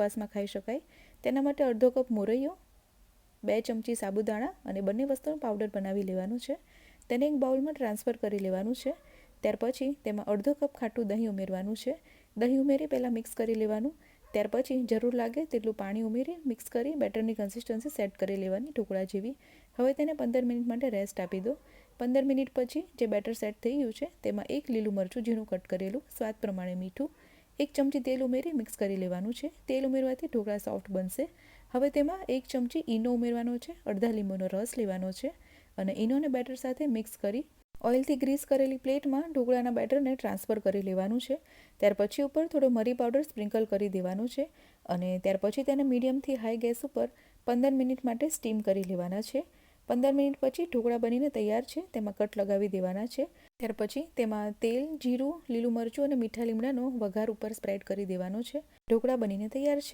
ઉપવાસમાં ખાઈ શકાય. તેના માટે અડધો કપ મોરૈયો, 2 ચમચી સાબુદાણા અને બંને વસ્તુનો પાવડર બનાવી લેવાનું છે. તેને એક બાઉલમાં ટ્રાન્સફર કરી લેવાનું છે. ત્યાર પછી તેમાં અડધો કપ ખાટું દહીં ઉમેરવાનું છે. દહીં ઉમેરી પહેલાં મિક્સ કરી લેવાનું. ત્યાર પછી જરૂર લાગે તેટલું પાણી ઉમેરી મિક્સ કરી બેટરની કન્સિસ્ટન્સી સેટ કરી લેવાની ઢોકળા જેવી. હવે તેને 15 મિનિટ માટે રેસ્ટ આપી દો. 15 મિનિટ પછી જે બેટર સેટ થઈ ગયું છે તેમાં 1 લીલું મરચું ઝીણું કટ કરેલું, સ્વાદ પ્રમાણે મીઠું, 1 ચમચી તેલ ઉમેરી મિક્સ કરી લેવાનું છે. તેલ ઉમેરવાથી ઢોકળા સોફ્ટ બનશે. હવે તેમાં 1 ચમચી ઈનો ઉમેરવાનો છે, અડધા લીંબુનો રસ લેવાનો છે અને ઈનોને બેટર સાથે મિક્સ કરી ઓઇલથી ગ્રીસ કરેલી પ્લેટમાં ઢોકળાના બેટરને ટ્રાન્સફર કરી લેવાનું છે. ત્યાર પછી ઉપર થોડો મરી પાવડર સ્પ્રિંકલ કરી દેવાનું છે અને ત્યાર પછી તેને મીડિયમથી હાઈ ગેસ ઉપર 15 મિનિટ માટે સ્ટીમ કરી લેવાના છે. 15 મિનિટ પછી ઢોકળા બનીને તૈયાર છે. તેમાં કટ લગાવી દેવાના છે. ત્યાર પછી તેમાં તેલ, જીરું, લીલું મરચું અને મીઠા લીમડાનો વઘાર ઉપર સ્પ્રેડ કરી દેવાનો છે. ઢોકળા બનીને તૈયાર છે.